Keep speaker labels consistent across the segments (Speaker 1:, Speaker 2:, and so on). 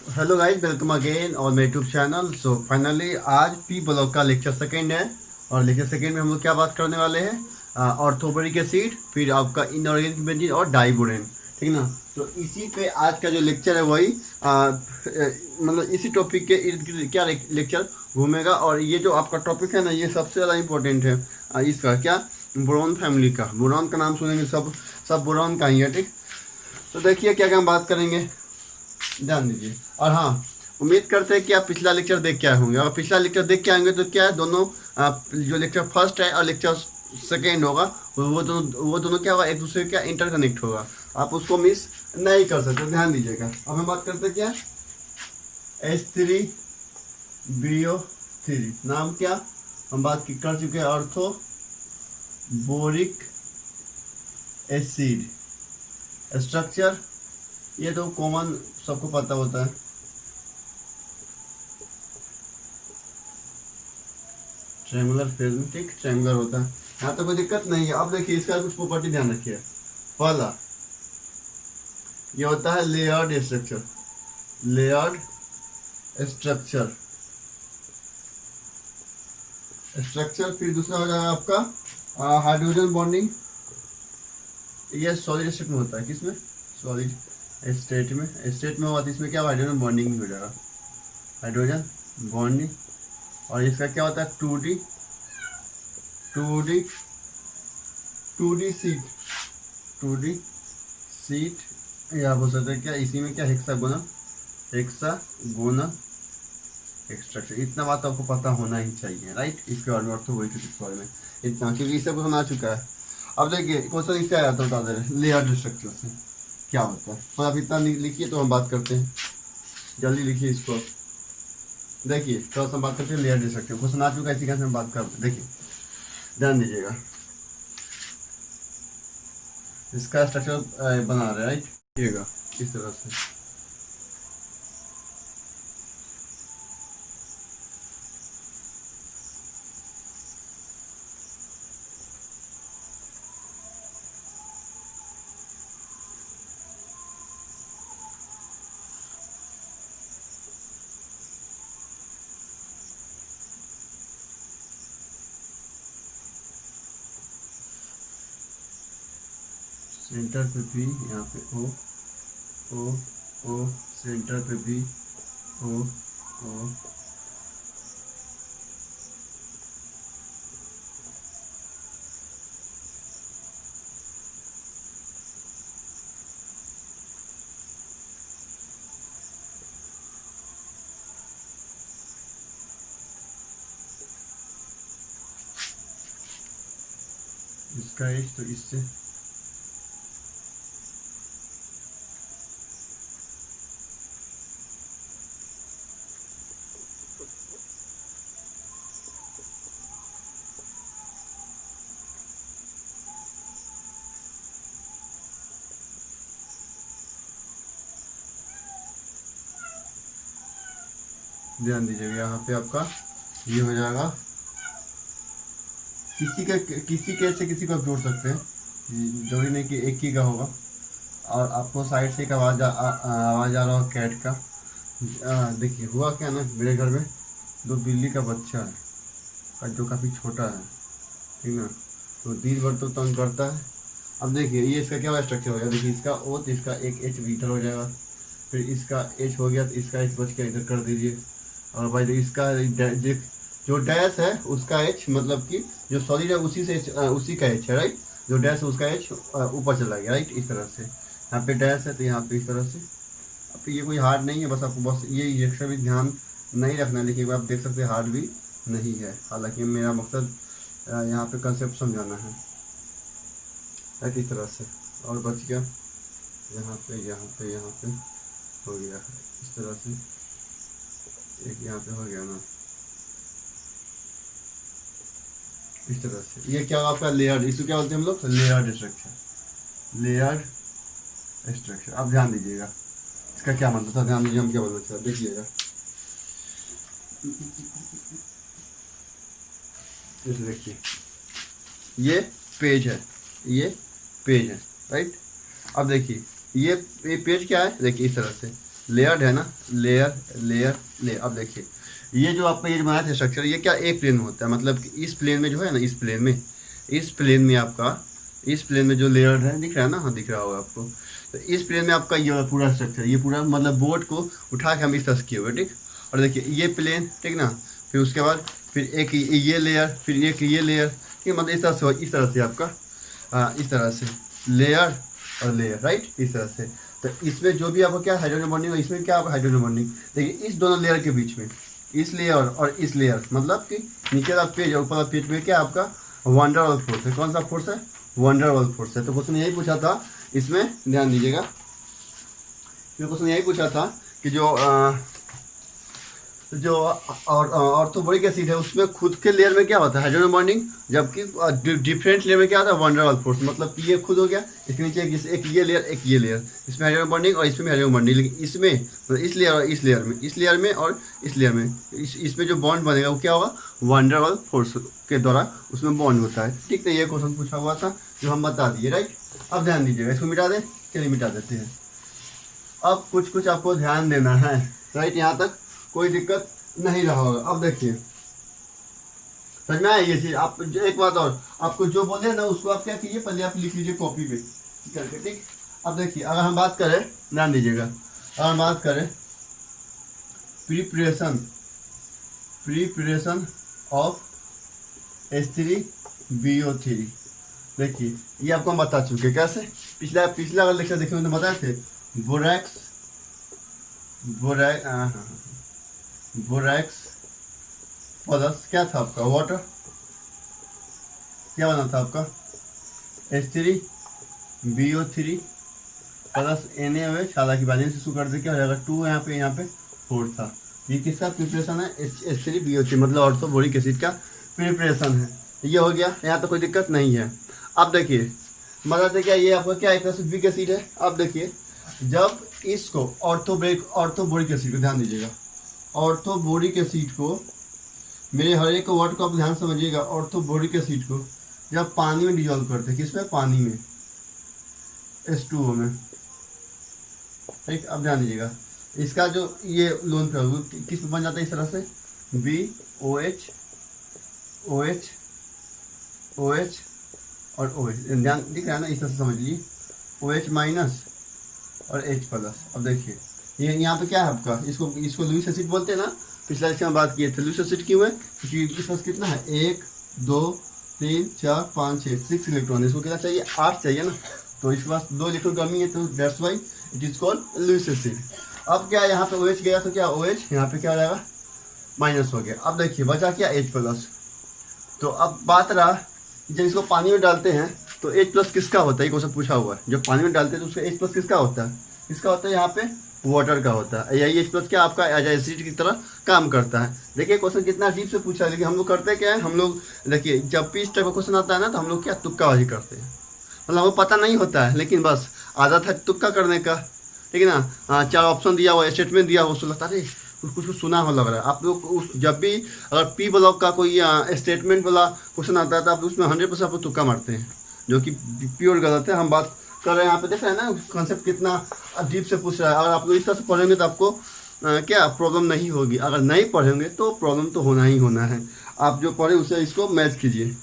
Speaker 1: Hello guys, welcome again और मेरे YouTube channel. So finally आज पी ब्लॉक का लेक्चर सेकंड है और लेक्चर सेकंड में हम लोग क्या बात करने वाले हैं, ऑर्थोबरिक एसिड, फिर आपका इनऑर्गेनिक बेंजीन और डाइबोरेन। ठीक है ना। तो इसी पे आज का जो लेक्चर है वही मतलब इसी टॉपिक के इर्द गिर्द क्या लेक्चर घूमेगा। और ये जो आपका टॉपिक है ना, ये सबसे ज़्यादा इंपॉर्टेंट है। इसका क्या, बोरॉन फैमिली का। बोरॉन का नाम सुनेंगे सब सब बोरॉन का ही है। ठीक। तो देखिए क्या क्या हम बात करेंगे, ध्यान दीजिए। और हाँ, उम्मीद करते हैं कि आप पिछला लेक्चर देख के आए होंगे। अगर पिछला लेक्चर देख के आएंगे तो क्या है, दोनों जो लेक्चर फर्स्ट है और लेक्चर सेकेंड होगा वो दोनों क्या होगा, एक दूसरे का इंटरकनेक्ट होगा। आप उसको मिस नहीं कर सकते, ध्यान दीजिएगा। अब हम बात करते हैं क्या, H3BO3 नाम क्या हम बात कर चुके हैं, ऑर्थो बोरिक एसिड। स्ट्रक्चर ये तो कॉमन सबको पता होता है, ट्रेंगुलर फिल्म। ठीक, ट्रेंगुलर होता है, यहाँ तो कोई दिक्कत नहीं है। अब देखिए इसका कुछ प्रॉपर्टी ध्यान रखिए। पहला ये होता है layered structure, layered structure structure. फिर दूसरा हो जाएगा आपका हाइड्रोजन बॉन्डिंग। ये सॉलिड स्टेट में होता है, किसमें, सॉलिड स्टेट में होगा तो इसमें क्या, हाइड्रोजन बॉन्डिंग हो जाएगा, हाइड्रोजन बॉन्डिंग। और इसका क्या होता है, 2D 2D seat, 2D seat. या बोल सकते हैं क्या, इसी में क्या, हेक्सागोनल स्ट्रक्चर। इतना बात आपको पता होना ही चाहिए, राइट। इसके बारे में और तो वही इसके बारे में इतना, क्योंकि इससे कुछ आ चुका है। अब देखिए क्वेश्चन इससे आया था, बता दे रहे लेयर्ड स्ट्रक्चर से क्या होता है। तो आप इतना लिखिए तो हम बात करते हैं, जल्दी लिखिए इसको। देखिए थोड़ा सा बात करते हैं लेयर्ड स्ट्रक्चर। क्वेश्चन आ चुका है, इसी का हम बात करते हैं। देखिए ध्यान दीजिएगा, इसका स्ट्रक्चर बना रहे हैं, राइट। देखिएगा इस तरह से, सेंटर पे भी, यहाँ पे ओ ओ ओ, सेंटर पे भी ओ ओ, इसका एज तो इससे ध्यान दीजिएगा। यहाँ पे आपका ये हो जाएगा, किसी के से किसी को आप जोड़ सकते हैं, जरूरी नहीं कि एक ही का होगा। और आपको साइड से एक आवाज़ आ रहा हो कैट का। देखिए हुआ क्या ना, मेरे घर में दो बिल्ली का बच्चा है और जो काफ़ी छोटा है, ठीक ना। तो दिन भर तो तंग करता है। अब देखिए ये इसका क्या स्ट्रक्चर हो जाएगा, देखिए इसका ओ तो इसका एक एच भीतर हो जाएगा, फिर इसका एच हो गया तो इसका एच बच के इधर कर दीजिए। और भाई इसका जो डैश है उसका एच, मतलब कि जो सॉलिड है उसी से उसी का एच है, राइट। जो डैश है उसका एच ऊपर चला गया, राइट। इस तरह से यहाँ पे डैश है तो यहाँ पे इस तरह से। अब ये कोई हार्ड नहीं है, बस आपको बस ये एक्स्ट्रा भी ध्यान नहीं रखना, लेकिन आप देख सकते हैं हार्ड भी नहीं है। हालांकि मेरा मकसद यहाँ पे कंसेप्ट समझाना है, राइट। इस तरह से और बच गया, यहाँ पे हो गया इस तरह से, एक यहाँ पे हो गया ना, इस तरह से। ये क्या आपका लेयर्ड, इसको क्या बोलते हैं हम लोग, लेयर्ड स्ट्रक्चर, लेयर्ड स्ट्रक्चर। अब ध्यान दीजिएगा इसका क्या मतलब था, ध्यान दीजिए हम क्या बोलना चाहते हैं, देखिएगा। देखिए ये पेज है, राइट। अब देखिए ये पेज क्या है, देखिए इस तरह से लेयर्ड है ना, लेयर लेयर लेयर। अब देखिए ये जो आपका ये बनाया था स्ट्रक्चर, ये क्या एक प्लेन में होता है, मतलब कि इस प्लेन में जो है ना, इस प्लेन में आपका, इस प्लेन में जो लेयर्ड है दिख रहा है ना, हाँ दिख रहा होगा आपको। तो इस प्लेन में आपका ये पूरा स्ट्रक्चर, ये पूरा मतलब बोर्ड को उठा के हम इस तरह से किए हुए, ठीक। और देखिए ये प्लेन, ठीक ना, फिर उसके बाद फिर एक ये लेयर, फिर एक ये लेयर, ठीक, मतलब इस तरह से आपका इस तरह से लेयर और लेयर, राइट, इस तरह से। तो इसमें जो भी आपको क्या हाइड्रोजन बॉन्डिंग, इसमें क्या आपका हाइड्रोजन बॉन्डिंग, देखिए इस दोनों लेयर के बीच में, इस लेयर और इस लेयर, मतलब कि नीचे का पेज और ऊपर का पेज में क्या आपका वंडर वाल फोर्स है। कौन सा फोर्स है? वंडर वाल फोर्स है। तो क्वेश्चन यही पूछा था, इसमें ध्यान दीजिएगा, क्वेश्चन यही पूछा था कि जो ऑर्थोबोरिक एसिड है उसमें खुद के लेयर में क्या होता है हाइड्रोजन बॉन्डिंग, जबकि डिफरेंट लेयर में क्या होता है वंडर वाल फोर्स। मतलब कि ये खुद हो गया, इसके नीचे एक ये लेयर, एक ये लेयर, इसमें हाइड्रोजन बॉन्डिंग और इसमें हाइड्रोजन बॉन्डिंग। लेकिन इसमें तो इस लेयर और इस लेयर में, इस लेयर में और इस लेयर में, इसमें जो बॉन्ड बनेगा वो क्या होगा, वंडर वाल फोर्स के द्वारा उसमें बॉन्ड होता है, ठीक। तो ये क्वेश्चन पूछा हुआ था जो हम बता दिए, राइट। अब ध्यान दीजिएगा, इसको मिटा दें, चलिए मिटा देते हैं। अब कुछ आपको ध्यान देना है, राइट, यहाँ तक कोई दिक्कत नहीं रहा होगा। अब देखिए समझ में आया ये चीज। आप जो एक बात और, आपको जो बोले ना उसको आप क्या कीजिए, पहले आप लिख लीजिए कॉपी पे करके, ठीक। अब देखिए अगर हम बात करें, ध्यान दीजिएगा, अगर हम बात करें प्रिपरेशन ऑफ H3BO3, देखिए ये आपको हम बता चुके, कैसे पिछला अगर लेक्चर देखे तो बताए थे, बोरैक्स प्लस क्या था आपका वाटर, क्या बना था आपका H3BO3 प्लस NaOH, हालांकि बैलेंस इशू कर दे क्या हो जाएगा 2, यहाँ पे 4 था। ये किसका प्रिपरेशन है, H3BO3, मतलब ऑर्थोबोरिक एसिड का प्रिपरेशन है। ये हो गया, यहाँ तो कोई दिक्कत नहीं है। अब देखिए मतलब क्या, ये आपका क्या एक तरह से वीक एसिड है। अब देखिए जब इसको ऑर्थोबोरिक एसिड को ध्यान दीजिएगा, ऑर्थोबोरिक एसिड को, मेरे हर एक वर्ड को आप ध्यान समझिएगा, ऑर्थोबोरिक एसिड को जब पानी में डिजोल्व करते हैं, किसमें, पानी में, H2O में, ठीक। अब ध्यान दीजिएगा इसका जो ये लोन पे किस बन जाता है इस तरह से, BOH OH OH और OH, ध्यान दिख रहा है ना, इस तरह से समझ लीजिए, OH माइनस और H प्लस। अब देखिए ये यहाँ पे क्या है आपका, इसको लुईस एसिड बोलते हैं ना, पिछला इसके हम बात किए थे। लुईस एसिड क्यों है, क्योंकि इसके पास कितना है, 1 2 3 4 5 6 इलेक्ट्रॉन, इसको कितना चाहिए, 8 चाहिए ना, तो इसके पास 2 इलेक्ट्रॉन कमी है, तो that's why it is called Lewis acid. अब क्या यहाँ पे OH गया तो क्या OH यहाँ पे क्या हो जाएगा, माइनस हो गया। अब देखिए बचा क्या, H प्लस। तो अब बात रहा जब इसको पानी में डालते हैं तो H प्लस किसका होता है, ये क्वेश्चन पूछा हुआ है। जब पानी में डालते हैं तो उसका H प्लस किसका होता है, इसका होता है यहाँ पे वाटर का होता है। यही H प्लस क्या आपका एज एसिड की तरह काम करता है। देखिए क्वेश्चन कितना डीप से पूछा है, लेकिन हम लोग करते क्या है, हम लोग देखिए जब भी इस टाइप का क्वेश्चन आता है ना तो हम लोग क्या तुक्काबाजी करते हैं, मतलब हमको पता नहीं होता है, लेकिन बस आदत है तुक्का करने का, ठीक है ना। 4 ऑप्शन दिया हुआ, स्टेटमेंट दिया हुआ, उसको लगता है कुछ सुना हो लग रहा है। आप लोग उस जब भी अगर P ब्लॉक का कोई स्टेटमेंट वाला क्वेश्चन आता है तो आप उसमें 100% आप तुक्का मारते हैं, जो कि प्योर गलत है। हम बात कर रहे हैं यहाँ पे, देख रहे हैं ना कॉन्सेप्ट कितना डीप से पूछ रहा है। अगर आप लोग इस तरह से पढ़ेंगे तो आपको क्या प्रॉब्लम नहीं होगी, अगर नहीं पढ़ेंगे तो प्रॉब्लम तो होना ही होना है। आप जो पढ़े उसे इसको मैच कीजिए।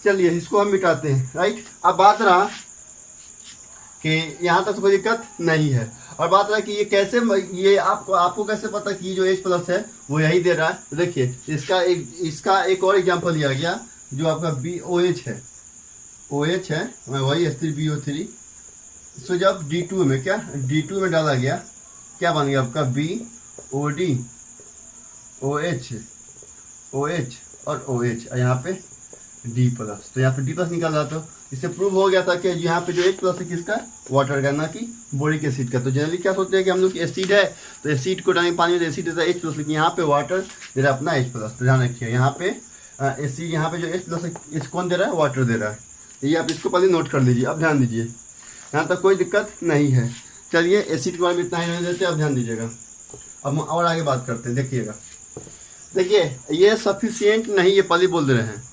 Speaker 1: चलिए इसको हम मिटाते हैं, राइट। अब बात रहा कि यहाँ तक तो कोई दिक्कत नहीं है, और बात रहा कि ये कैसे, ये आपको कैसे पता कि जो H प्लस है वो यही दे रहा है। तो देखिए इसका एक और एग्जांपल लिया गया जो आपका BOH है, OH है वही H3BO3। सो जब D2 में क्या, D2 में डाला गया, क्या बन गया आपका BOD OH OH और OH, और यहाँ पे D प्लस। तो यहाँ पे D प्लस निकाल रहा था, इससे प्रूव हो गया था कि यहाँ पे जो H प्लस है किसका, वाटर का, ना कि बोरिक एसिड का। तो जनरली क्या सोचते हैं कि हम लोग एसिड है तो एसिड को डालेंगे पानी में तो एसिड देता है H प्लस, लेकिन यहाँ पे वाटर दे रहा है अपना H प्लस। तो ध्यान रखिए यहाँ पे एसिड, यहाँ पे जो H प्लस है कौन दे रहा है, वाटर दे रहा है। ये आप इसको पहले नोट कर लीजिए। अब ध्यान दीजिए यहाँ तक कोई दिक्कत नहीं है। चलिए एसिड के बारे में इतना ही रहने देते हैं, अब ध्यान दीजिएगा। अब और आगे बात करते हैं, देखिएगा। देखिए ये सफिशियंट नहीं, ये पहले बोल दे रहे हैं,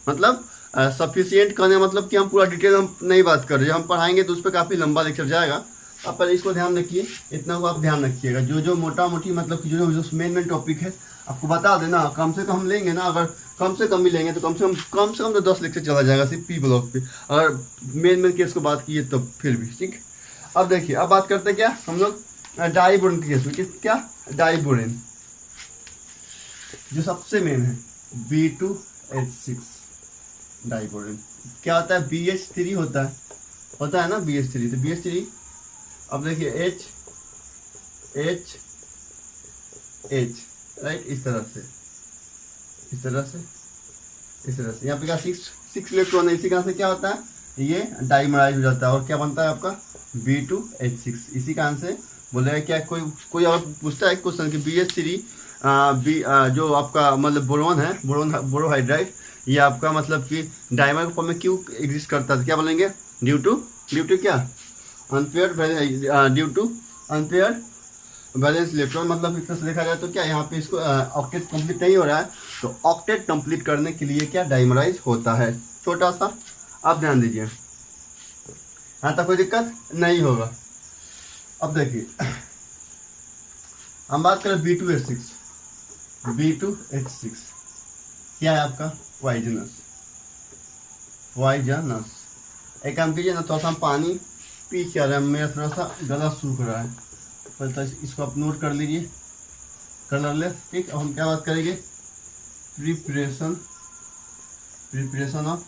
Speaker 1: मतलब सफिशियंट कहने मतलब कि हम पूरा डिटेल हम नहीं बात कर रहे हैं, हम पढ़ाएंगे तो उस पर काफ़ी लंबा लेक्चर जाएगा, अब पहले इसको ध्यान रखिए, इतना को आप ध्यान रखिएगा, जो मोटा मोटी मतलब कि जो मेन टॉपिक है आपको बता देना। कम से कम हम लेंगे ना, अगर कम से कम भी लेंगे तो कम से कम तो 10 लेक्चर चला जाएगा सिर्फ पी ब्लॉक पे, अगर मेन केस को बात किए तो फिर भी ठीक। अब देखिए, अब बात करते हैं क्या हम लोग डाइबोरेन के केस में। क्या डाइबोरेन जो सबसे मेन है B2H6 डाइबोरेन क्या होता है, BH3 होता है ना BH3, तो BH3 अब देखिए H राइट, इस तरह से यहाँ पे क्या 6 इलेक्ट्रॉन है, इसी का से क्या होता है, ये डाइमराइज हो जाता है और क्या बनता है आपका B2H6। इसी कारण से बोलेगा क्या, कोई और पूछता है क्वेश्चन कि BH3 जो आपका मतलब बोरोन है, बोरोहाइड्राइड, ये आपका मतलब कि डायमर फॉर्म में क्यों एग्जिस्ट करता है, क्या बोलेंगे ड्यू टू क्या अनपेयर्ड बैलेंस इलेक्ट्रॉन। मतलब इस तरह से देखा जाए तो क्या यहाँ पे इसको ऑक्टेट कंप्लीट नहीं हो रहा है, तो ऑक्टेट कंप्लीट करने के लिए क्या डाइमराइज होता है, छोटा सा आप ध्यान दीजिए, यहाँ तक कोई दिक्कत नहीं होगा। अब देखिए हम बात करें B2H6 क्या है आपका पॉइजनस। एक काम कीजिए ना, थोड़ा सा हम पानी पी क्या रहे हैं, मेरा थोड़ा सा गला सूख रहा है, तो इसको आप नोट कर लीजिए, कलरलेस ठीक। अब हम क्या बात करेंगे, प्रिपरेशन ऑफ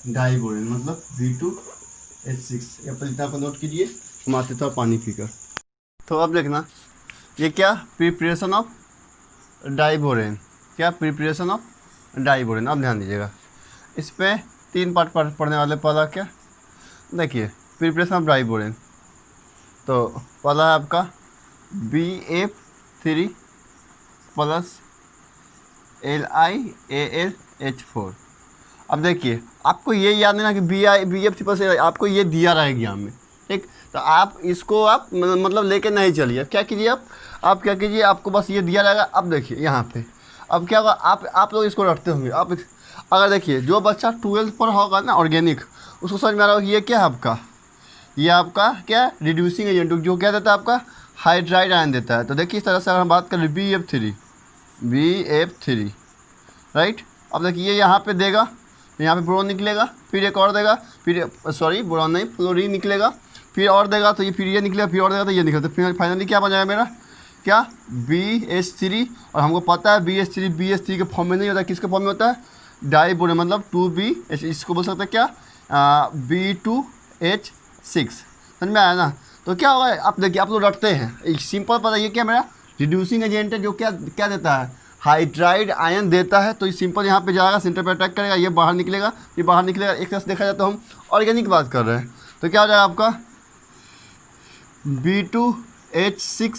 Speaker 1: डाइबोरेन मतलब B2H6। ये पहले को नोट कीजिए, हम आते थोड़ा पानी पीकर। तो अब देखना ये क्या प्रिपरेशन ऑफ डाइबोरेन, क्या प्रिपरेशन ऑफ डाइबोरेन। अब ध्यान दीजिएगा, इस पे 3 पार्ट पढ़ने वाले। पहला क्या देखिए प्रिपरेशन ऑफ डाइबोरेन, तो पहला है आपका BF3 प्लस LiAlH4। अब देखिए आपको ये याद नहीं ना कि BF3 प्लस आपको ये दिया रहा है एग्जाम में, ठीक। तो आप इसको आप मतलब लेके नहीं चलिए, क्या कीजिए आप क्या कीजिए, आपको बस ये दिया रहेगा। अब देखिए यहाँ पे अब क्या होगा, आप लोग इसको रटते होंगे। आप अगर देखिए जो बच्चा 12th पर होगा ना ऑर्गेनिक, उसको समझ में आ रहा होगा ये क्या है आपका, ये आपका क्या रिड्यूसिंग एजेंट जो क्या देता है आपका हाइड्राइड आयन देता है। तो देखिए इस तरह से अगर हम बात करें BF3 राइट। अब देखिए यहाँ पे देगा, यहाँ पे बोरोन निकलेगा, फिर एक और देगा, फिर बोरोन नहीं फ्लोरीन निकलेगा, फिर और देगा तो ये फिर ये निकलेगा, फिर और देगा तो ये निकलेगा, तो फिर फाइनली क्या बन जाएगा मेरा क्या BH3। और हमको पता है BH3 के फॉर्म में नहीं होता, किसके फॉर्म में होता है डाइबोरेन मतलब 2B, इसको बोल सकते हैं क्या B2H6। समझ में आया ना। तो क्या होगा, आप देखिए आप लोग रटते हैं, सिंपल पता ये क्या मेरा रिड्यूसिंग एजेंट है जो क्या देता है हाइड्राइड आयन देता है। तो ये सिंपल यहाँ पे जाएगा, सेंटर पे अटैक करेगा, ये बाहर निकलेगा, ये बाहर निकलेगा। एक तरह से देखा जाए तो हम ऑर्गेनिक बात कर रहे हैं, तो क्या हो जाएगा आपका B2H6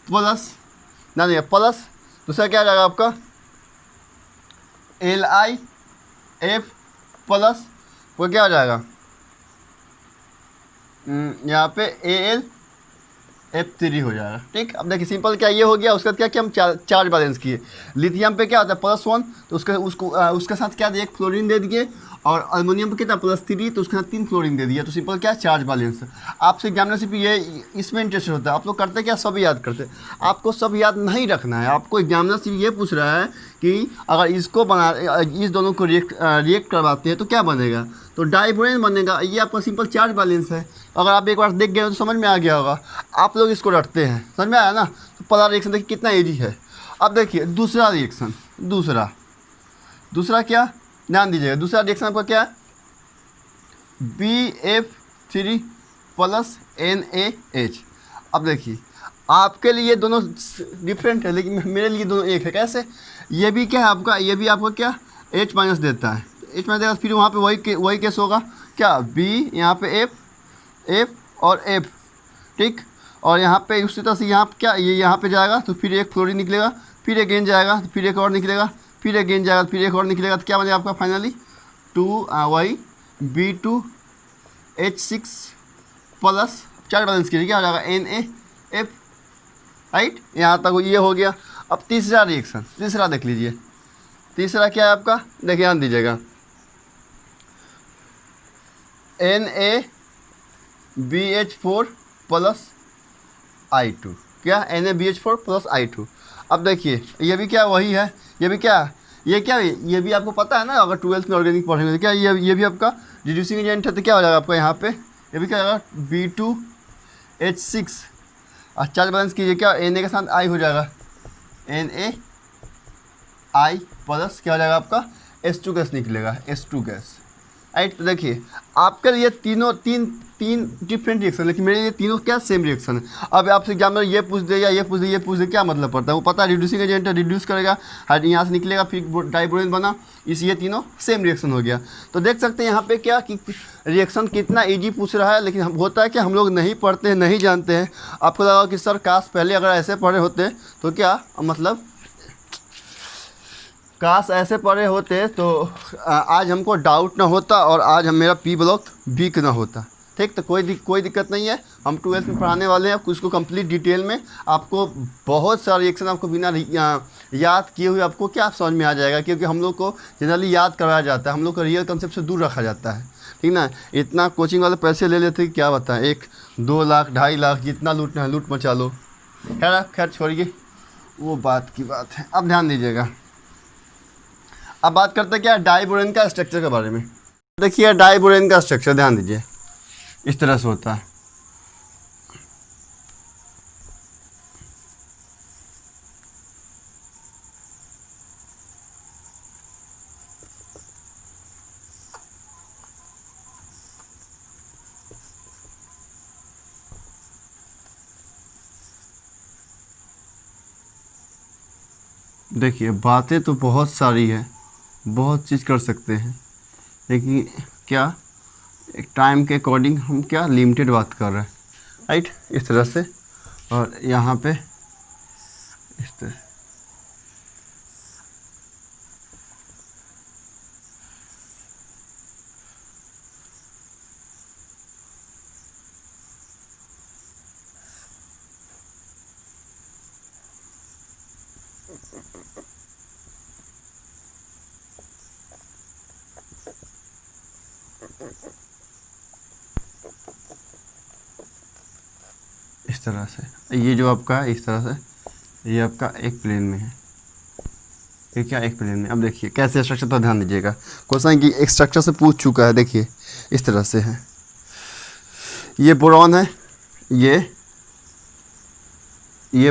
Speaker 1: प्लस नहीं प्लस दूसरा क्या आ जाएगा आपका LiF प्लस वो क्या हो जाएगा यहाँ पे AlF3 हो जाएगा, ठीक। अब देखिए सिंपल क्या ये हो गया। उसके बाद क्या हम चार्ज बैलेंस किए, लिथियम पे क्या होता है +1, तो उसके साथ क्या दिए, एक फ्लोरीन दे दिए, और अल्मोनियम पे कितना +3, तो उसके साथ 3 फ्लोरीन दे दिया। तो सिंपल क्या चार्ज बैलेंस। आपसे एग्जामिनरशिप ये इसमें इंटरेस्टेड होता है, आप लोग करते क्या सब याद करते, आपको सब याद नहीं रखना है। आपको एग्जामिनरशिप ये पूछ रहा है कि अगर इसको इस दोनों को रिएक्ट करवाते हैं तो क्या बनेगा, तो डाइबोरेन बनेगा। ये आपका सिंपल चार्ज बैलेंस है। अगर आप एक बार देख गए तो समझ में आ गया होगा। आप लोग इसको रटते हैं, समझ में आया ना। तो पहला रिएक्शन देखिए कितना ईजी है। अब देखिए दूसरा रिएक्शन, दूसरा क्या ध्यान दीजिएगा, दूसरा रिएक्शन आपका क्या है BF3 प्लस NaH। अब देखिए आपके लिए दोनों डिफरेंट है, लेकिन मेरे लिए दोनों एक है। कैसे, ये भी क्या है आपका, ये भी आपको क्या H माइनस देता है, H माइनस देगा, फिर वहाँ पे वही केस होगा क्या B, यहाँ पे F और F, ठीक। और यहाँ पे उसी तरह से यहाँ क्या ये यहाँ पे जाएगा तो फिर एक फ्लोरीन निकलेगा, फिर अगेन जाएगा तो फिर एक और निकलेगा, फिर अगेन जाएगा फिर एक और निकलेगा। तो क्या बनेगा आपका फाइनली वही B2H6 प्लस चार्ज बैलेंस कीजिए क्या हो जाएगा NaF, राइट। यहाँ तक ये हो गया। अब तीसरा रिएक्शन, तीसरा देख लीजिए, तीसरा क्या है आपका, देखिए ध्यान दीजिएगा BH4 प्लस I2, क्या NaBH4 प्लस I2। अब देखिए ये भी क्या वही है, ये भी क्या, ये क्या, ये भी आपको पता है ना, अगर 12th में ऑर्गेनिक पढ़ेंगे तो क्या ये भी आपका रिड्यूसिंग एजेंट है। तो क्या हो जाएगा आपका यहाँ पे, ये भी क्या हो जाएगा B2H6, और चार्ज बैलेंस कीजिए, क्या Na के साथ I हो जाएगा, NaI प्लस क्या हो जाएगा आपका H2 गैस निकलेगा, H2 गैस। राइट, तो देखिए आपके लिए तीन डिफरेंट रिएक्शन, लेकिन मेरे लिए तीनों क्या सेम रिएक्शन है। अब आपसे एग्जामिनर ये पूछ दे या ये पूछ दे, क्या मतलब पड़ता है, वो पता है रिड्यूसिंग एजेंट है, रिड्यूस करेगा, यहाँ से निकलेगा, फिर डाइब्रोमीन बना, ये तीनों सेम रिएक्शन हो गया। तो देख सकते हैं यहाँ पे क्या कि रिएक्शन कितना ईजी पूछ रहा है, लेकिन होता है कि हम लोग नहीं पढ़ते हैं, नहीं जानते हैं। आपको लगा कि सर काश पहले अगर ऐसे पढ़े होते तो क्या मतलब, काश ऐसे पढ़े होते तो आज हमको डाउट ना होता और आज हम मेरा P ब्लॉक वीक ना होता। ठीक, तो कोई दिक्कत नहीं है, हम 12th में पढ़ाने वाले हैं उसको कंप्लीट डिटेल में। आपको बहुत सारा रिएक्शन आपको बिना याद किए हुए आपको क्या समझ में आ जाएगा, क्योंकि हम लोग को जनरली याद कराया जाता है, हम लोग को रियल कंसेप्ट से दूर रखा जाता है। ठीक ना, इतना कोचिंग वाले पैसे ले लेते क्या बताएं, 1-2 लाख 2.5 लाख जितना लूटना है लूट मचा लो। खैर छोड़िए, वो बात की बात है। अब ध्यान दीजिएगा, अब बात करते हैं क्या डाइबोरेन का स्ट्रक्चर के बारे में। देखिए डाइबोरेन का स्ट्रक्चर ध्यान दीजिए, इस तरह से होता है। देखिए बातें तो बहुत सारी है, बहुत चीज़ कर सकते हैं, लेकिन क्या एक टाइम के अकॉर्डिंग हम क्या लिमिटेड बात कर रहे हैं। राइट, इस तरह से, और यहाँ पे इस तरह इस तरह से, ये जो आपका है इस तरह से, ये आपका एक प्लेन में है, ये क्या एक प्लेन में। अब देखिए कैसे स्ट्रक्चर, तो ध्यान दीजिएगा, क्वेश्चन की एक स्ट्रक्चर से पूछ चुका है। देखिए इस तरह से है, ये बोरॉन है, ये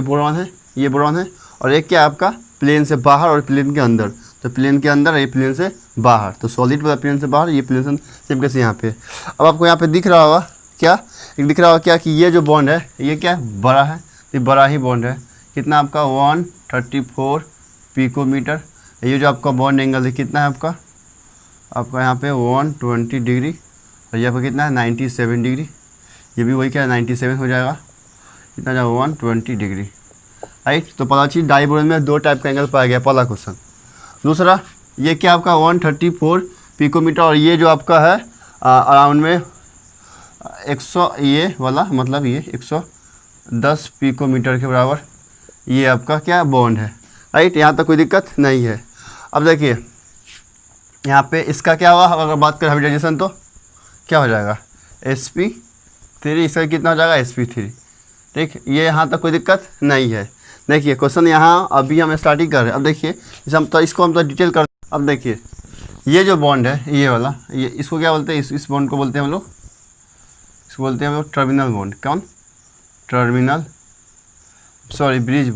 Speaker 1: बोरॉन है, ये बोरॉन है, और एक क्या आपका प्लेन से बाहर और प्लेन के अंदर। तो प्लेन के अंदर, ये प्लेन से बाहर, तो सॉलिड वाला प्लेन से बाहर, ये प्लेन से सेम कैसे यहाँ पे। अब आपको यहाँ पे दिख रहा होगा क्या, एक दिख रहा होगा क्या कि ये जो बॉन्ड है ये क्या बड़ा है, ये बड़ा ही बॉन्ड है, कितना आपका 134 पिकोमीटर। ये जो आपका बॉन्ड एंगल है कितना है आपका यहाँ पे 120 डिग्री, और ये आपका कितना है 97 डिग्री, ये भी वही क्या 97 हो जाएगा, कितना जाएगा 120 डिग्री। राइट, तो पता चीज डाइबोरेन में 2 टाइप का एंगल पाया गया, पहला क्वेश्चन। दूसरा, ये क्या आपका 134 पिकोमीटर, और ये जो आपका है अराउंड में 100, ये वाला मतलब ये 110 पिकोमीटर के बराबर ये आपका क्या बॉन्ड है। राइट, यहाँ तक कोई दिक्कत नहीं है। अब देखिए यहाँ पे इसका क्या हुआ, अगर बात करें हाइब्रिडाइजेशन तो क्या हो जाएगा sp3, इसका कितना हो जाएगा sp3। ठीक, ये यहाँ तक कोई दिक्कत नहीं है। देखिए क्वेश्चन यहाँ अभी हम स्टार्टिंग कर रहे हैं। अब देखिए इसको हम तो डिटेल कर, अब देखिए ये जो बॉन्ड है ये वाला, ये इसको क्या बोलते हैं, इस बॉन्ड को बोलते हैं हम लोग, इसको बोलते हैं हम लोग टर्मिनल बॉन्ड। कौन, टर्मिनल, सॉरी ब्रिज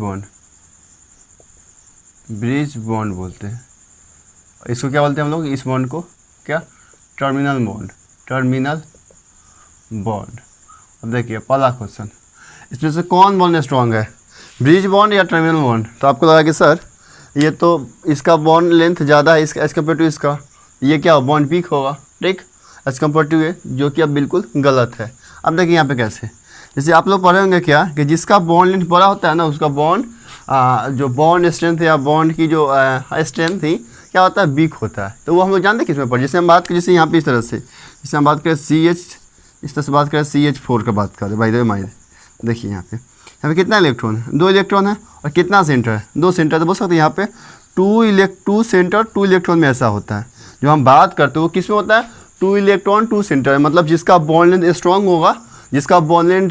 Speaker 1: बॉन्ड बोलते हैं। इसको क्या बोलते हैं हम लोग, इस बॉन्ड को क्या, टर्मिनल बॉन्ड। अब देखिए पहला क्वेश्चन, इसमें से कौन बॉन्ड स्ट्रॉन्ग है, ब्रिज बॉन्ड या टर्मिनल बॉन्ड। तो आपको लगा कि सर ये तो इसका बॉन्ड लेंथ ज़्यादा है इसका एज कम्पेयर टू इसका, ये क्या बॉन्ड वीक होगा। ठीक, एज कम्पेयर टू ये, जो कि अब बिल्कुल गलत है। अब देखिए यहाँ पे कैसे, जैसे आप लोग पढ़े होंगे क्या कि जिसका बॉन्ड लेंथ बड़ा होता है ना, उसका बॉन्ड जो बॉन्ड स्ट्रेंथ या बॉन्ड की जो स्ट्रेंथ थी क्या होता है, वीक होता है। तो वो हम लोग जानते हैं किस में पढ़े, जैसे हम बात करें, जैसे यहाँ पे इस तरह से, जैसे हम बात करें CH, इस तरह से बात करें CH4 का बात करें, बाय द वे माइंड। देखिए यहाँ पे कितना इलेक्ट्रॉन है, 2 इलेक्ट्रॉन है, और कितना सेंटर है, 2 सेंटर। तो बोल सकते हैं यहाँ पे 2 सेंटर 2 इलेक्ट्रॉन में ऐसा होता है। जो हम बात करते हैं वो किस में होता है, 2 इलेक्ट्रॉन 2 सेंटर, मतलब जिसका बॉन्ड लेंथ स्ट्रॉन्ग होगा जिसका बॉन्ड लेंथ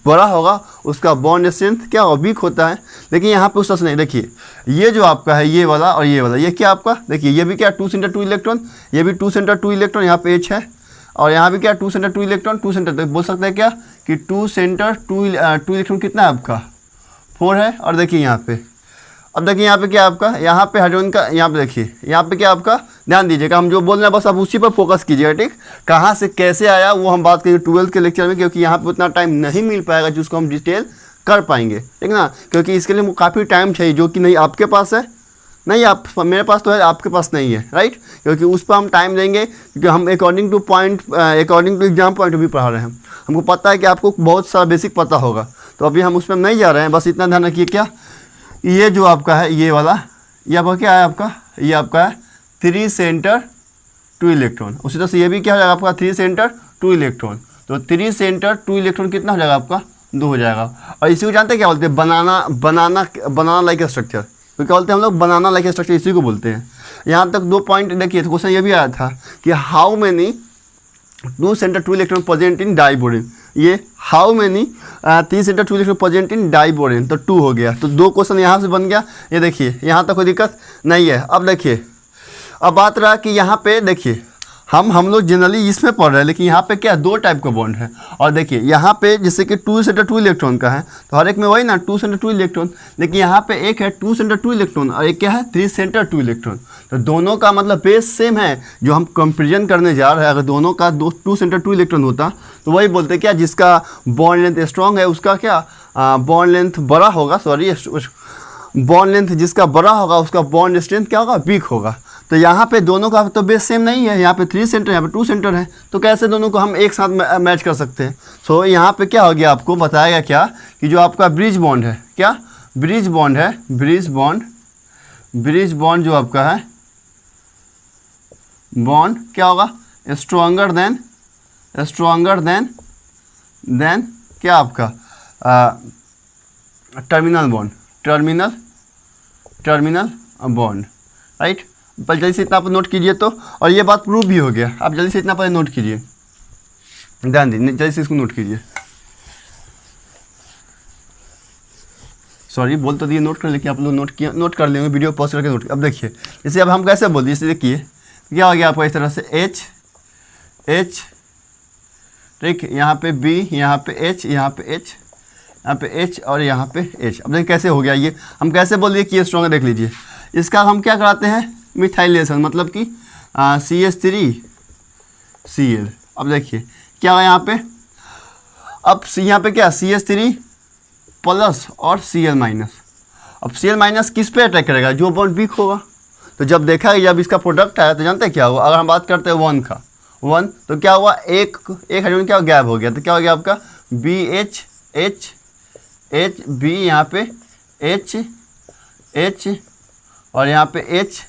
Speaker 1: बड़ा होगा उसका बॉन्ड स्ट्रेंथ क्या होगा, वीक होता है। लेकिन यहाँ पे उस तरह से नहीं, देखिए ये जो आपका है ये वाला और ये वाला, ये क्या आपका देखिए ये भी क्या 2 सेंटर 2 इलेक्ट्रॉन, ये भी 2 सेंटर 2 इलेक्ट्रॉन, यहाँ पे H है, और यहाँ भी क्या 2 सेंटर 2 इलेक्ट्रॉन, 2 सेंटर, तो बोल सकते हैं क्या कि 2 सेंटर 2 इलेक्ट्रॉन कितना है आपका 4 है। और देखिए यहाँ पे, अब देखिए यहाँ पे क्या आपका, यहाँ पे हाइड्रोजन का, यहाँ पे देखिए यहाँ पे क्या आपका, ध्यान दीजिएगा हम जो बोल रहे हैं बस आप उसी पर फोकस कीजिएगा, ठीक। कहाँ से कैसे आया वो हम बात करेंगे 12th के लेक्चर में, क्योंकि यहाँ पे उतना टाइम नहीं मिल पाएगा जिसको हम डिटेल कर पाएंगे, ठीक ना, क्योंकि इसके लिए काफ़ी टाइम चाहिए जो कि नहीं आपके पास है, नहीं आप मेरे पास तो है, आपके पास नहीं है, राइट। क्योंकि उस पर हम टाइम देंगे, क्योंकि हम अकॉर्डिंग टू एग्जाम पॉइंट भी पढ़ा रहे हैं। हमको पता है कि आपको बहुत सारा बेसिक पता होगा, तो अभी हम उसमें नहीं जा रहे हैं, बस इतना ध्यान रखिए क्या, ये जो आपका है ये वाला, ये आपका क्या है आपका, ये आपका है 3 सेंटर 2 इलेक्ट्रॉन। उसी तरह से ये भी क्या हो जाएगा आपका 3 सेंटर 2 इलेक्ट्रॉन, तो 3 सेंटर 2 इलेक्ट्रॉन कितना हो जाएगा आपका 2 हो जाएगा। और इसी को जानते हैं क्या बोलते हैं, बनाना लाइक स्ट्रक्चर, तो क्या बोलते हैं हम लोग, बनाना लाइक स्ट्रक्चर इसी को बोलते हैं। यहाँ तक 2 पॉइंट देखिए, तो क्वेश्चन ये भी आया था कि how many 2 centre 2 electron present in diborane, ये how many 3 centre 2 electron present in diborane, तो 2 हो गया, तो 2 क्वेश्चन यहाँ से बन गया। ये देखिए यहाँ तक कोई दिक्कत नहीं है। अब देखिए, अब बात रहा कि यहाँ पे देखिए हम लोग जनरली इसमें पढ़ रहे हैं, लेकिन यहाँ पे क्या 2 टाइप का बॉन्ड है। और देखिए यहाँ पे जैसे कि 2 सेंटर 2 इलेक्ट्रॉन का है, तो हर एक में वही ना 2 सेंटर 2 इलेक्ट्रॉन, लेकिन यहाँ पे एक है 2 सेंटर 2 इलेक्ट्रॉन और एक क्या है 3 सेंटर 2 इलेक्ट्रॉन, तो दोनों का मतलब बेस सेम है। जो हम कंपेरिजन करने जा रहे हैं, अगर दोनों का 2 सेंटर 2 इलेक्ट्रॉन होता तो वही बोलते क्या, जिसका बॉन्ड लेंथ स्ट्रॉन्ग है उसका क्या बॉन्ड लेंथ बड़ा होगा, बॉन्ड लेंथ जिसका बड़ा होगा उसका बॉन्ड स्ट्रेंथ क्या होगा, वीक होगा। तो यहाँ पे दोनों का तो बेस सेम नहीं है, यहाँ पे 3 सेंटर यहाँ पे 2 सेंटर है, तो कैसे दोनों को हम एक साथ मैच कर सकते हैं। सो यहाँ पे क्या हो गया, आपको बताया क्या कि जो आपका ब्रिज बॉन्ड है, क्या ब्रिज बॉन्ड है, ब्रिज बॉन्ड जो आपका है बॉन्ड क्या होगा, स्ट्रॉन्गर देन क्या आपका टर्मिनल बॉन्ड, राइट। पर जल्दी से इतना आप नोट कीजिए तो, और ये बात प्रूव भी हो गया। आप जल्दी से इतना पहले नोट कीजिए, ध्यान दीजिए, जल्दी से इसको नोट कीजिए। सॉरी बोल तो दिए नोट कर, लेकिन आप लोग नोट कर लेंगे, वीडियो पॉज करके नोट। अब देखिए जैसे अब हम कैसे बोल दिए, जैसे देखिए क्या हो गया आपका इस तरह से H, ठीक, यहाँ पे B, यहाँ पे H, यहाँ पे H और यहाँ पे H। अब देखिए कैसे हो गया, ये हम कैसे बोल दिए कि ये स्ट्रॉन्ग है। देख लीजिए इसका हम क्या कराते हैं, मिथाइलेशन, मतलब कि CH3Cl। अब देखिए क्या हुआ यहाँ पे, अब यहाँ पे क्या CH3 प्लस और Cl माइनस। अब Cl माइनस किस पे अटैक करेगा, जो बॉन्ड वीक होगा। तो जब देखा जब इसका प्रोडक्ट आया तो जानते हैं क्या हुआ, अगर हम बात करते हैं 1 का, 1 तो क्या हुआ, एक हाइड्रोजन क्या गैप हो गया, तो क्या हो गया आपका BH यहाँ पे H और यहाँ पे H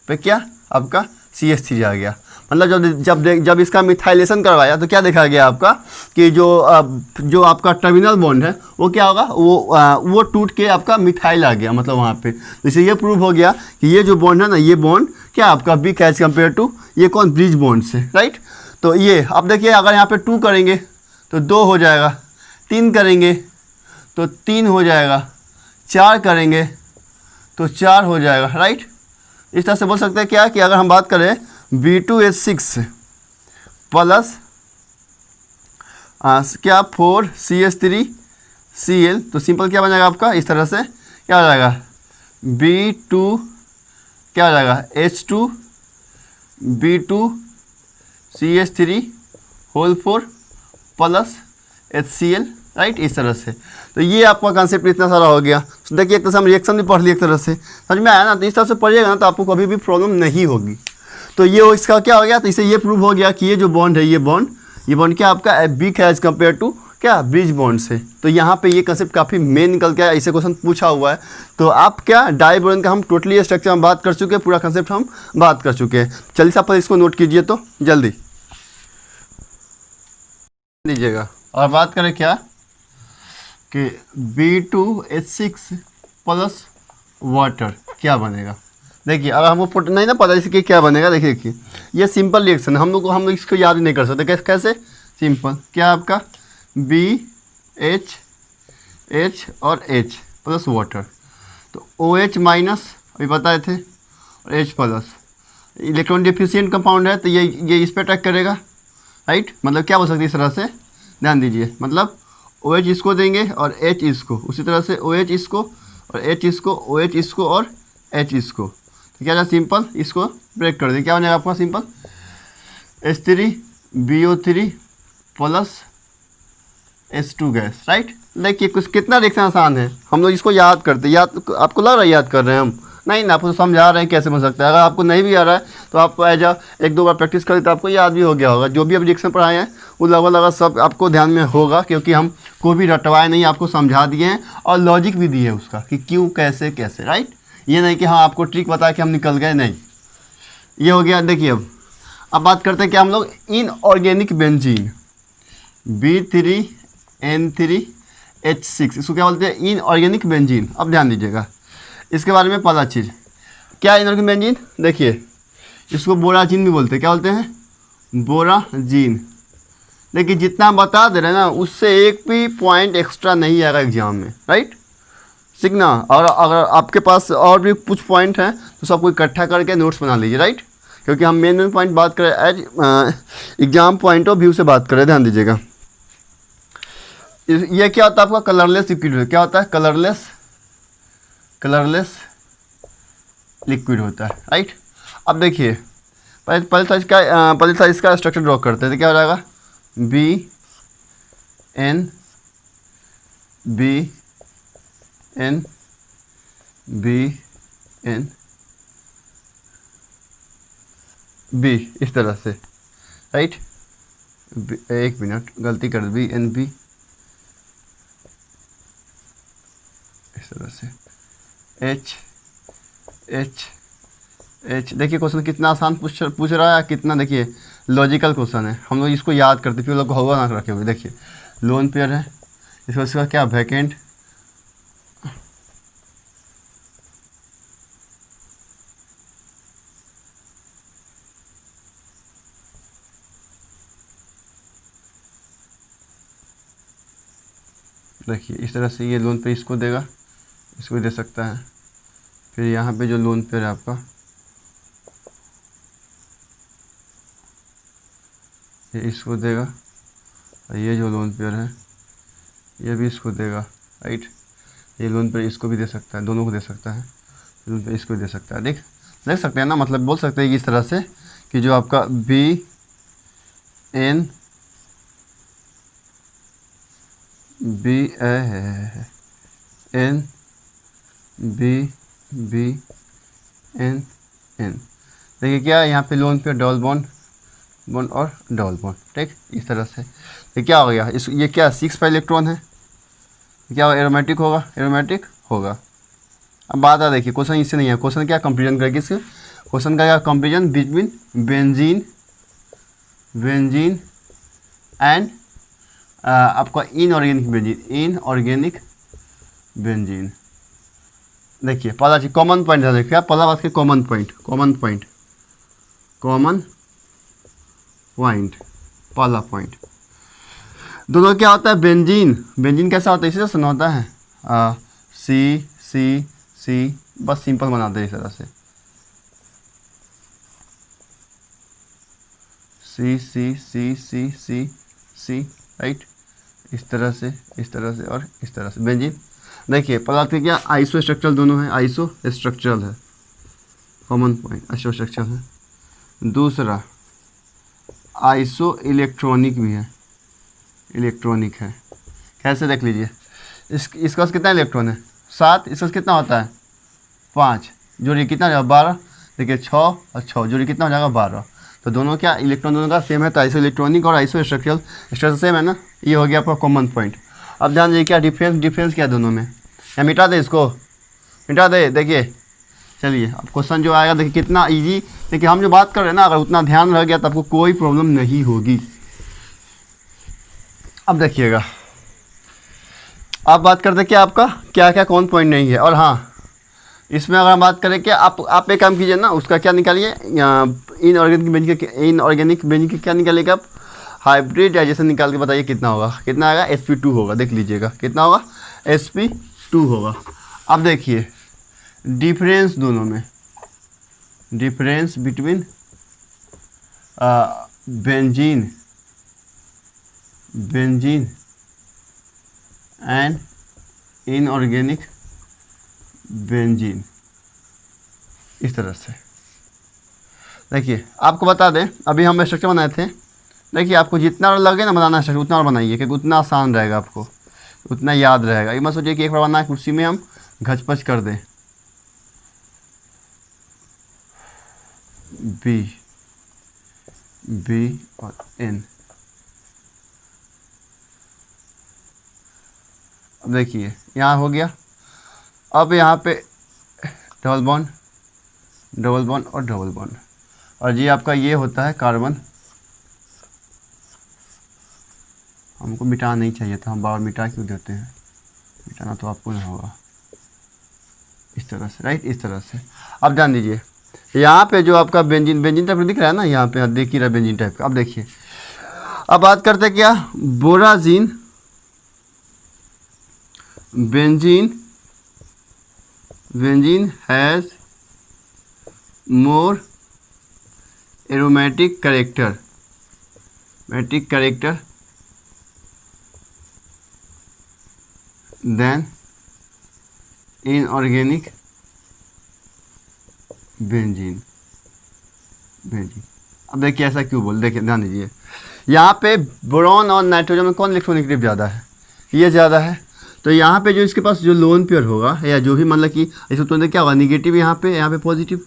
Speaker 1: पे क्या आपका CH3 आ गया। मतलब जब इसका मिथाइलेशन करवाया तो क्या देखा गया आपका कि जो आपका टर्मिनल बॉन्ड है वो क्या होगा, वो टूट के आपका मिथाइल आ गया, मतलब वहाँ पे। तो इससे ये प्रूव हो गया कि ये जो बॉन्ड है ना, ये बॉन्ड क्या आपका वीक एज कम्पेयर टू ये कौन, ब्रिज बॉन्ड से, राइट। तो ये अब देखिए अगर यहाँ पे 2 करेंगे तो 2 हो जाएगा, 3 करेंगे तो 3 हो जाएगा, 4 करेंगे तो 4 हो जाएगा, राइट। इस तरह से बोल सकते हैं क्या कि अगर हम बात करें B2H6 प्लस क्या 4CH3Cl, तो सिंपल क्या बन जाएगा आपका, इस तरह से क्या हो जाएगा B2 क्या हो जाएगा H2 B2CH3 whole 4 plus HCl, right, इस तरह से। तो ये आपका कंसेप्ट इतना सारा हो गया। तो देखिए एक तरह से हम रिएक्शन भी पढ़ लिए, एक तरह से समझ में आया ना। तो इस तरह से पढ़िएगा ना तो आपको कभी भी प्रॉब्लम नहीं होगी। तो ये इसका क्या हो गया, तो इससे ये प्रूव हो गया कि ये जो बॉन्ड है ये बॉन्ड क्या आपका वीक है एज कम्पेयर टू क्या ब्रिज बॉन्ड से। तो यहाँ पे ये कंसेप्ट काफ़ी मेन निकल के आया, ऐसे क्वेश्चन पूछा हुआ है। तो आप क्या डाइबोरेन का हम टोटली स्ट्रक्चर हम बात कर चुके हैं, पूरा कंसेप्ट हम बात कर चुके हैं। चलिए से आप इसको नोट कीजिए तो जल्दी लीजिएगा। और बात करें क्या कि B2H6 प्लस वाटर क्या बनेगा। देखिए अगर हमको नहीं ना पता इसके क्या बनेगा, देखिए ये सिंपल रिएक्शन हम लोग इसको याद नहीं कर सकते। कैसे सिंपल, क्या आपका बी एच एच और एच प्लस वाटर। तो ओ एच माइनस अभी बताए थे और H plus, electron deficient compound है तो ये इस पर अटैक करेगा, राइट। मतलब क्या हो सकती है इस तरह से, ध्यान दीजिए, मतलब ओ एच इसको देंगे और एच इसको, उसी तरह से ओ एच इसको और एच इसको, ओ एच इसको और एच इसको, तो क्या सिंपल इसको ब्रेक कर दें, क्या हो जाएगा आपका simple H3BO3 plus H2 gas, right. देखिए कुछ कितना रिएक्शन आसान है, हम लोग इसको याद करते, याद आपको लग रहा है याद कर रहे हैं हम, नहीं ना, आपको समझा रहे हैं कैसे बन सकता है। अगर आपको नहीं भी आ रहा है तो आप एज एक दो बार प्रैक्टिस करें तो आपको याद भी हो गया होगा। जो भी अब रिएक्शन पढ़ाए हैं वो लगभग सब आपको ध्यान में होगा, क्योंकि हम को भी रटवाए नहीं, आपको समझा दिए हैं और लॉजिक भी दिए है उसका कि क्यों कैसे कैसे, राइट। ये नहीं कि हाँ आपको ट्रिक बता के हम निकल गए, नहीं, ये हो गया। देखिए अब बात करते हैं क्या हम लोग इनऑर्गेनिक बेंजीन B3N3H6, इसको क्या बोलते हैं इनऑर्गेनिक बेंजीन। अब ध्यान दीजिएगा इसके बारे में पता चीज़ क्या इनऑर्गेनिक बेंजीन, देखिए इसको बोराजीन भी बोलते हैं, क्या बोलते हैं बोराजीन। देखिए जितना हम बता दे रहे हैं ना उससे एक भी पॉइंट एक्स्ट्रा नहीं आएगा एग्जाम में, राइट, ठीक ना। और अगर आपके पास और भी कुछ पॉइंट हैं तो सबको इकट्ठा करके नोट्स बना लीजिए, राइट, क्योंकि हम मेन पॉइंट बात करें as exam point of view से बात करें। ध्यान दीजिएगा ये क्या होता है आपका कलरलेस लिक्विड, क्या होता है कलरलेस लिक्विड होता है, राइट। अब देखिए पहले था इसका स्ट्रक्चर ड्रॉ करते हैं तो क्या हो जाएगा B इस तरह से, राइट। एक मिनट गलती कर दी, BNB इस तरह से H। देखिए क्वेश्चन कितना आसान पूछ रहा है, कितना देखिए लॉजिकल क्वेश्चन है। हम लोग इसको याद करते फिर लोग को होगा ना रखे हुए। देखिए लोन पेयर है, इसका क्या वैकेंट, देखिए इस तरह से ये लोन पे इसको देगा, इसको दे सकता है। फिर यहाँ पे जो लोन पेयर है आपका ये इसको देगा और ये जो लोन पेयर है ये भी इसको देगा, राइट। ये लोन पेयर इसको भी दे सकता है, दोनों को दे सकता है, लोन पेयर इसको दे सकता है। देख सकते हैं ना, मतलब बोल सकते हैं कि इस तरह से कि जो आपका BNB देखिए क्या यहाँ पे लोन पे डबल बॉन्ड और डबल बॉन्ड, ठीक, इस तरह से। तो क्या हो गया ये क्या 6 पर इलेक्ट्रॉन है, क्या एरोमेटिक होगा। अब बात आ देखिए क्वेश्चन इससे नहीं है, क्वेश्चन क्या कंपेरिजन करेगी इसके, क्वेश्चन का क्या कंपेरिजन बिटवीन बेंजीन एंड आपका इनऑर्गेनिक बेंजीन। देखिए पहला चीज कॉमन पॉइंट है, देखिए पहला बात के कॉमन पॉइंट पहला पॉइंट दोनों क्या होता है बेंजीन कैसा होता है, इसी तरह से होता है C बस सिंपल बनाते हैं इस तरह से C, राइट, इस तरह से और इस तरह से बेंजीन। देखिए पहला तो क्या आइसो स्ट्रक्चरल दोनों है, आइसो स्ट्रक्चरल है, कॉमन पॉइंट आइसो स्ट्रक्चरल है। दूसरा आइसो इलेक्ट्रॉनिक भी है, इलेक्ट्रॉनिक है। कैसे देख लीजिए इसका कितना इलेक्ट्रॉन है 7, इसका कितना होता है 5, जोड़ी कितना हो जाएगा 12। देखिए 6 और 6 जोड़ी कितना हो जाएगा 12। तो दोनों क्या इलेक्ट्रॉन दोनों का सेम है, तो आइसो इलेक्ट्रॉनिक और आइसो स्ट्रक्चरल सेम है ना, ये हो गया आपका कॉमन पॉइंट। अब ध्यान दीजिए क्या डिफरेंस क्या दोनों में, या मिटा दे इसको, मिटा दे। देखिए चलिए अब क्वेश्चन जो आएगा देखिए कितना इजी, देखिए हम जो बात कर रहे हैं ना अगर उतना ध्यान रह गया तो आपको कोई प्रॉब्लम नहीं होगी। अब देखिएगा आप बात करते हैं कि आपका क्या क्या कौन पॉइंट नहीं है। और हाँ इसमें अगर हम बात करें कि आप एक काम कीजिए ना, उसका क्या निकालिए इनऑर्गेनिक बेंजीन के क्या निकालिएगा आप, हाइब्रिडाइजेशन निकाल के बताइए कितना होगा, कितना आएगा, sp2 होगा, देख लीजिएगा कितना होगा, sp2 होगा। अब देखिए डिफरेंस दोनों में, difference between benzene and inorganic benzene, इस तरह से। देखिए आपको बता दें, अभी हम स्ट्रक्चर बनाए थे, देखिए आपको जितना लगे ना बनाना स्ट्रक्चर उतना और बनाइए, क्योंकि उतना आसान रहेगा, आपको उतना याद रहेगा। ये मत सोचिए कि एक बार बनाना है उसी में हम घचपच कर दें। बी और एन, अब देखिए यहाँ हो गया। अब यहाँ पे डबल बॉन्ड और डबल बॉन्ड, और ये आपका ये होता है कार्बन। हमको मिटाना नहीं चाहिए था, हम बार मिटा क्यों देते हैं, मिटाना तो आपको नहीं होगा। इस तरह से, राइट, इस तरह से। अब ध्यान दीजिए यहाँ पे जो आपका बेंजीन टाइप दिख रहा है ना, यहाँ पे देख ही रहा है बेंजीन टाइप का। अब देखिए, अब बात करते हैं क्या, borazine, benzene has more aromatic character than inorganic benzene. अब देखिए ऐसा क्यों बोल, देखिए ध्यान दीजिए, यहाँ पे बोरॉन और नाइट्रोजन में कौन इलेक्ट्रोनेगेटिव ज़्यादा है, ये ज़्यादा है। तो यहाँ पे जो इसके पास जो लोन पेयर होगा, या जो भी मतलब कि इसको तो क्या होगा, निगेटिव यहाँ पे पॉजिटिव,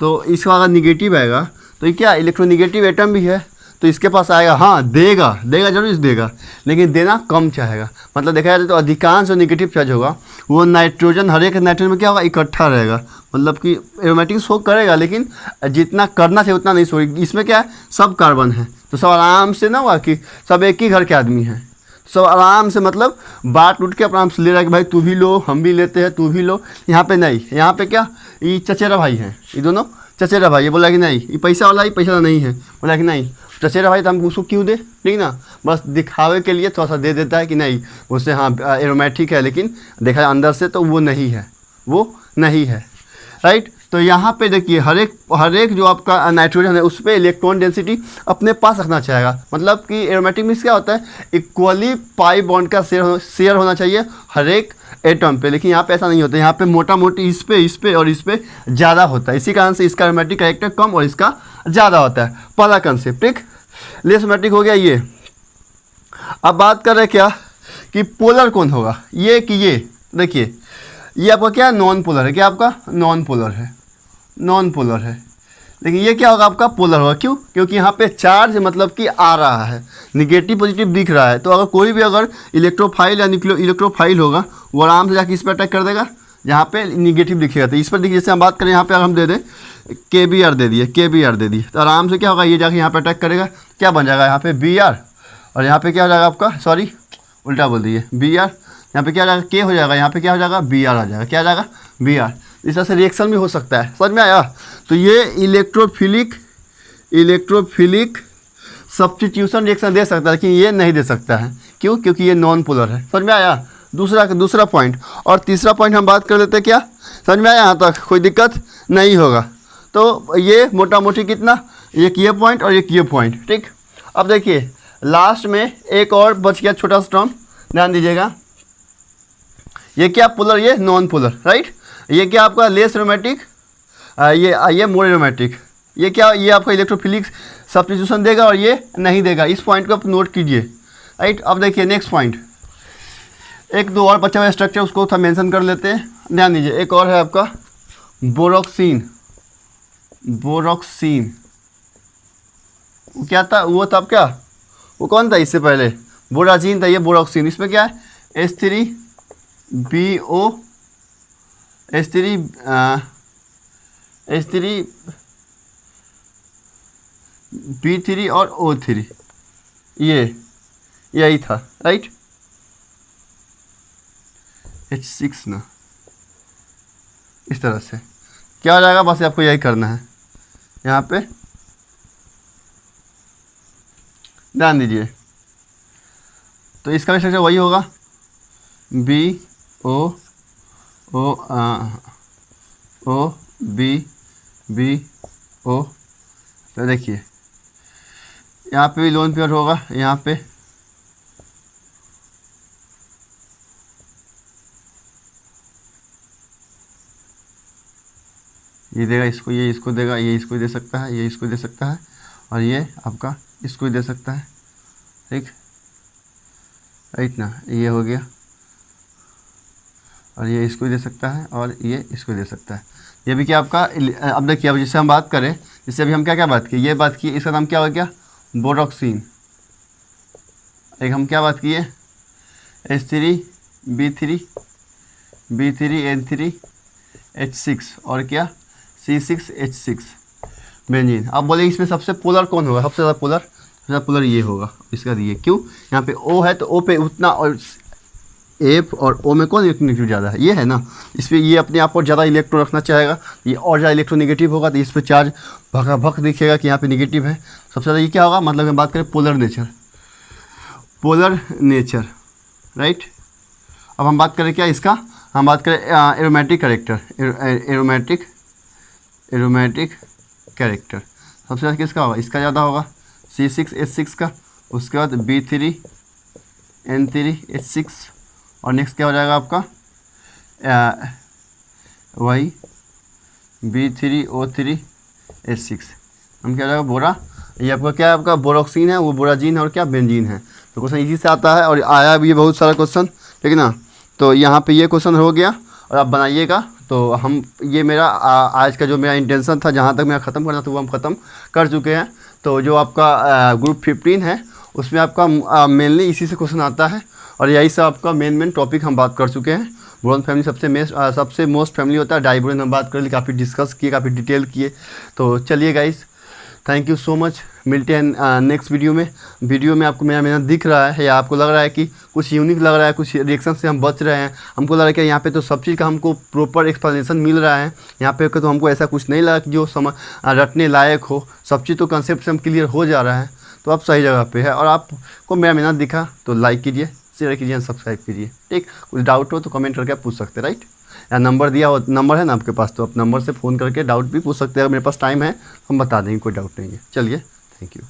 Speaker 1: तो इसका अगर निगेटिव आएगा तो ये क्या इलेक्ट्रोनिगेटिव एटम भी है, तो इसके पास आएगा, हाँ देगा जरूर देगा, लेकिन देना कम चाहेगा। मतलब देखा जाए तो अधिकांश जो निगेटिव चार्ज होगा वो नाइट्रोजन, हर एक नाइट्रोजन में क्या होगा, इकट्ठा रहेगा, मतलब कि एरोमेटिक शो करेगा, लेकिन जितना करना चाहिए उतना नहीं शो। इसमें क्या है, सब कार्बन है, तो सब आराम से ना हुआ कि सब एक ही घर के आदमी हैं, सब आराम से मतलब बांट उठ के आराम से ले रहा है कि भाई तू भी लो, हम भी लेते हैं, तू भी लो। यहाँ पे नहीं, यहाँ पे क्या, ये चचेरा भाई हैं, ये दोनों चचेरा भाई। ये बोला कि नहीं, ये पैसा वाला ही पैसा नहीं है, बोला कि नहीं चचेरा भाई तो हम उसको क्यों दे, ठीक ना, बस दिखावे के लिए थोड़ा सा दे देता है कि नहीं उससे हाँ एरोमेटिक है, लेकिन देखा जाए अंदर से तो वो नहीं है, राइट। तो यहाँ पे देखिए हर एक जो आपका नाइट्रोजन है उस पर इलेक्ट्रॉन डेंसिटी अपने पास रखना चाहेगा। मतलब कि एरोमेटिक में क्या होता है, इक्वली पाई बॉन्ड का शेयर होना चाहिए हर एक एटम पे, लेकिन यहाँ पे ऐसा नहीं होता। यहाँ पे मोटा मोटी इस पे और इस पे ज़्यादा होता है, इसी कारण से इसका एरोमेटिक कैरेक्टर कम और इसका ज़्यादा होता है। पहला कंसेप्ट, ठीक, लेस एरोमेटिक हो गया ये। अब बात कर रहे हैं क्या कि पोलर कौन होगा, ये कि ये, देखिए ये आपका क्या नॉन पोलर है, क्या आपका नॉन पोलर है, लेकिन ये क्या होगा, आपका पोलर होगा। क्यों, क्योंकि यहाँ पे चार्ज मतलब कि आ रहा है, निगेटिव पॉजिटिव दिख रहा है, तो अगर कोई भी अगर इलेक्ट्रोफाइल या इलेक्ट्रोफाइल होगा वो आराम से जाके इस पर अटैक कर देगा जहाँ पे निगेटिव दिखेगा। तो इस पर देखिए, जैसे हम बात करें यहाँ पे अगर हम दे दें KBr दे दिए तो आराम से क्या होगा, ये जाके यहाँ पे अटैक करेगा, क्या बन जाएगा यहाँ पे Br, और यहाँ पे क्या हो जाएगा आपका, सॉरी उल्टा बोल दिए, Br, यहाँ पे क्या हो जाएगा K हो जाएगा, यहाँ पे क्या हो जाएगा Br आ जाएगा, क्या आ जाएगा Br। इस तरह से रिएक्शन भी हो सकता है, समझ में आया। तो ये इलेक्ट्रोफिलिक सब्स्टिट्यूशन रिएक्शन दे सकता है, लेकिन ये नहीं दे सकता है। क्यों, क्योंकि ये नॉन पोलर है, समझ में आया। दूसरा पॉइंट, और तीसरा पॉइंट हम बात कर लेते हैं, क्या समझ में आया, यहाँ तक कोई दिक्कत नहीं होगा। तो ये मोटा मोटी कितना, एक ये पॉइंट और एक ये पॉइंट, ठीक। अब देखिए लास्ट में एक और बच गया छोटा सा टर्म, ध्यान दीजिएगा, ये क्या पोलर, ये नॉन पोलर, राइट। ये क्या आपका लेस एरोमेटिक, ये मोर एरोमेटिक, ये क्या, ये आपका इलेक्ट्रोफिलिक सब्स्टिट्यूशन देगा और ये नहीं देगा। इस पॉइंट को आप नोट कीजिए, राइट। अब देखिए नेक्स्ट पॉइंट, एक दो और बचा हुआ स्ट्रक्चर, उसको थोड़ा मेंशन कर लेते हैं, ध्यान दीजिए। एक और है आपका बोरोक्सिन, वो क्या था, वो तब क्या, वो कौन था इससे पहले, बोराजीन था, ये बोरोक्सिन। इसमें क्या है H3BO B3 और O3, यही था, राइट। H6 ना, इस तरह से क्या हो जाएगा, बस आपको यही करना है। यहाँ पे ध्यान दीजिए। तो इसका भी स्ट्रक्चर वही होगा, बी ओ ओ ओ बी ओ। तो देखिए यहाँ पे भी लोन पेयर होगा, यहाँ पे ये देगा इसको, ये इसको देगा, ये इसको दे सकता है, ये इसको दे सकता है, और ये आपका इसको ही दे सकता है। ठीक, राइट ना, ये हो गया, और ये इसको ही दे सकता है, और ये इसको दे सकता है। ये भी क्या आपका, अब देखिए, अब जिससे हम बात करें, जिससे अभी हम क्या क्या बात की, ये बात की, इसका नाम क्या हो गया, बोरोक्सिन। एक हम क्या बात किए, H3B3N3H6 और क्या C6H6 बेंजीन। अब बोले इसमें सबसे पोलर कौन होगा, सबसे ज़्यादा पोलर ये होगा, इसका ये क्यों, यहाँ पे O है तो O पे उतना, और F और O में कौन इलेक्ट्रोनेगेटिव ज़्यादा है, ये है ना। इस पर ये अपने आप को ज़्यादा इलेक्ट्रॉन रखना चाहेगा, ये और ज़्यादा इलेक्ट्रोनेगेटिव होगा, तो इस पर चार्ज भक दिखेगा कि यहाँ पे नेगेटिव है। सबसे ज़्यादा ये क्या होगा, मतलब हम बात करें पोलर नेचर, राइट। अब हम बात करें क्या इसका, हम बात करें एरोमेटिक कैरेक्टर। सबसे ज़्यादा किसका होगा, इसका ज़्यादा होगा, C6H6 का। उसके बाद B3N3H6, और नेक्स्ट क्या हो जाएगा आपका वही B3O3H6। हम क्या हो जाएगा, बोरा। ये आपका क्या है, आपका बोरोक्सिन है, वो बोराजीन है, और क्या बेंजीन है। तो क्वेश्चन इजी से आता है, और आया भी बहुत सारा क्वेश्चन, ठीक है ना। तो यहाँ पे ये क्वेश्चन हो गया, और आप बनाइएगा। तो हम ये मेरा आज का जो मेरा इंटेंशन था, जहाँ तक मेरा ख़त्म करना था वो हम ख़त्म कर चुके हैं। तो जो आपका ग्रुप 15 है उसमें आपका मेनली इसी से क्वेश्चन आता है, और यही सब आपका मेन टॉपिक हम बात कर चुके हैं। बोरॉन फैमिली सबसे मोस्ट फैमिली होता है। डाइबोरेन हम बात कर ली, काफ़ी डिस्कस किए, काफ़ी डिटेल किए। तो चलिए guys, thank you so much. मिलते हैं नेक्स्ट वीडियो में आपको मेरा मेहनत दिख रहा है, या आपको लग रहा है कि कुछ यूनिक लग रहा है, कुछ रिएक्शन से हम बच रहे हैं, हमको लग रहा है कि यहाँ पे तो सब चीज़ का हमको प्रॉपर एक्सप्लेनेशन मिल रहा है। यहाँ पे तो हमको ऐसा कुछ नहीं लगा कि जो रटने लायक हो, सब चीज़ तो कंसेप्ट से हम क्लियर हो जा रहा है। तो आप सही जगह पे है, और आपको मेरा मेहनत दिखा तो लाइक कीजिए, शेयर कीजिए, सब्सक्राइब कीजिए। ठीक, कुछ डाउट हो तो कमेंट करके आप पूछ सकते हैं, राइट। या नंबर दिया हो, नंबर है ना आपके पास, तो आप नंबर से फ़ोन करके डाउट भी पूछ सकते हैं। अगर मेरे पास टाइम है हम बता देंगे, कोई डाउट नहीं है। चलिए, थैंक यू।